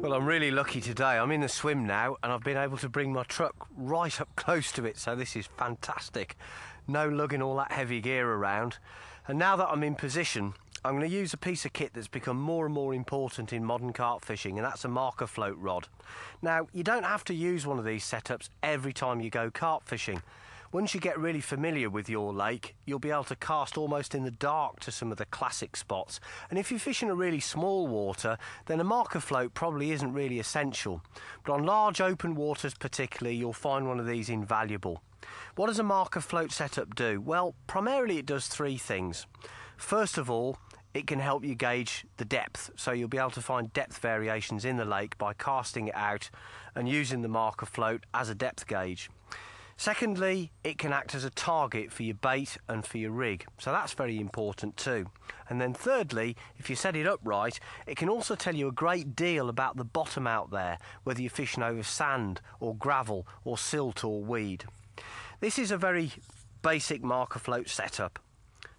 Well, I'm really lucky today. I'm in the swim now and I've been able to bring my truck right up close to it, so this is fantastic. No lugging all that heavy gear around. And now that I'm in position, I'm going to use a piece of kit that's become more and more important in modern carp fishing, and that's a marker float rod. Now, you don't have to use one of these setups every time you go carp fishing. Once you get really familiar with your lake, you'll be able to cast almost in the dark to some of the classic spots. And if you're fishing a really small water, then a marker float probably isn't really essential. But on large open waters particularly, you'll find one of these invaluable. What does a marker float setup do? Well, primarily it does three things. First of all, it can help you gauge the depth, so you'll be able to find depth variations in the lake by casting it out and using the marker float as a depth gauge. Secondly, it can act as a target for your bait and for your rig, so that's very important too. And then thirdly, if you set it up right, it can also tell you a great deal about the bottom out there, whether you're fishing over sand or gravel or silt or weed. This is a very basic marker float setup.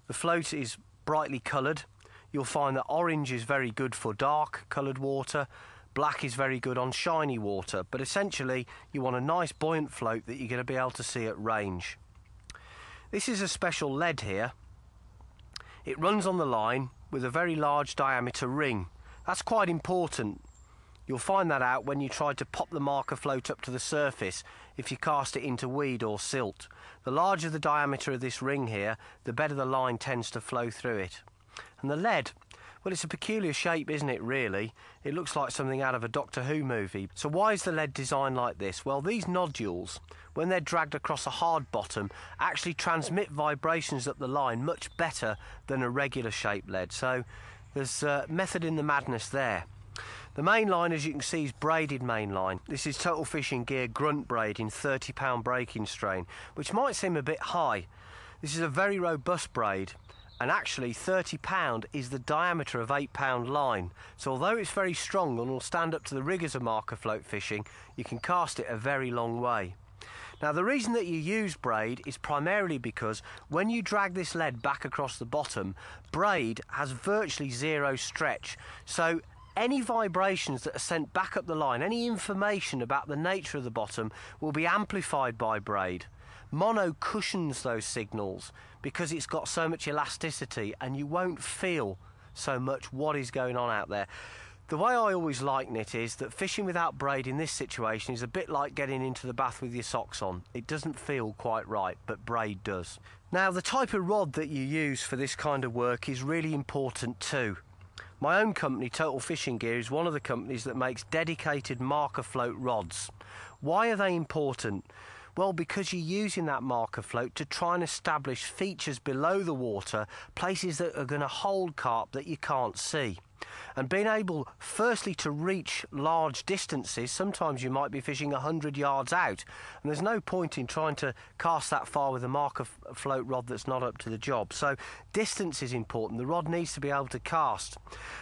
The float is brightly coloured. You'll find that orange is very good for dark coloured water. Black is very good on shiny water, but essentially you want a nice buoyant float that you're going to be able to see at range. This is a special lead here. It runs on the line with a very large diameter ring. That's quite important. You'll find that out when you try to pop the marker float up to the surface if you cast it into weed or silt. The larger the diameter of this ring here, the better the line tends to flow through it. And the lead, well, it's a peculiar shape, isn't it, really? It looks like something out of a Doctor Who movie. So why is the lead designed like this? Well, these nodules, when they're dragged across a hard bottom, actually transmit vibrations up the line much better than a regular shaped lead. So there's method in the madness there. The main line, as you can see, is braided main line. This is Total Fishing Gear grunt braid in 30-pound breaking strain, which might seem a bit high. This is a very robust braid. And actually £30 is the diameter of 8-pound line. So although it's very strong and will stand up to the rigours of marker float fishing, you can cast it a very long way. Now the reason that you use braid is primarily because when you drag this lead back across the bottom, braid has virtually zero stretch. So any vibrations that are sent back up the line, any information about the nature of the bottom, will be amplified by braid. Mono cushions those signals because it's got so much elasticity and you won't feel so much what is going on out there. The way I always liken it is that fishing without braid in this situation is a bit like getting into the bath with your socks on. It doesn't feel quite right, but braid does. Now, the type of rod that you use for this kind of work is really important too. My own company, Total Fishing Gear, is one of the companies that makes dedicated marker float rods. Why are they important? Well, because you're using that marker float to try and establish features below the water, places that are going to hold carp that you can't see. And being able, firstly, to reach large distances. Sometimes you might be fishing 100 yards out, and there's no point in trying to cast that far with a marker float rod that's not up to the job. So distance is important. The rod needs to be able to cast,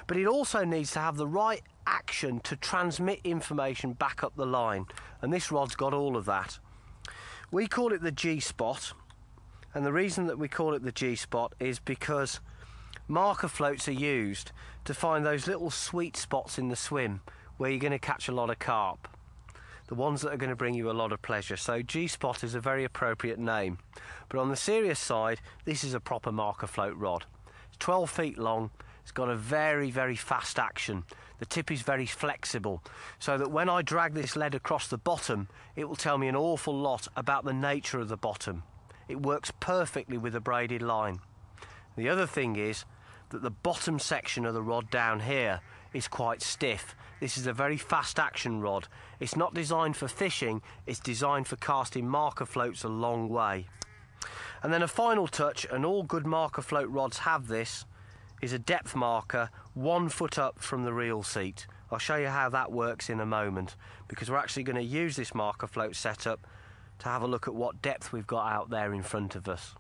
but it also needs to have the right action to transmit information back up the line, and this rod's got all of that. We call it the G-spot, and the reason that we call it the G-spot is because marker floats are used to find those little sweet spots in the swim where you're going to catch a lot of carp, the ones that are going to bring you a lot of pleasure. So G-spot is a very appropriate name. But on the serious side, this is a proper marker float rod. It's 12 feet long. It's got a very, very fast action. The tip is very flexible, so that when I drag this lead across the bottom, it will tell me an awful lot about the nature of the bottom. It works perfectly with a braided line. The other thing is that the bottom section of the rod down here is quite stiff. This is a very fast action rod. It's not designed for fishing, it's designed for casting marker floats a long way. And then a final touch, and all good marker float rods have this, is a depth marker 1 foot up from the reel seat. I'll show you how that works in a moment, because we're actually going to use this marker float setup to have a look at what depth we've got out there in front of us.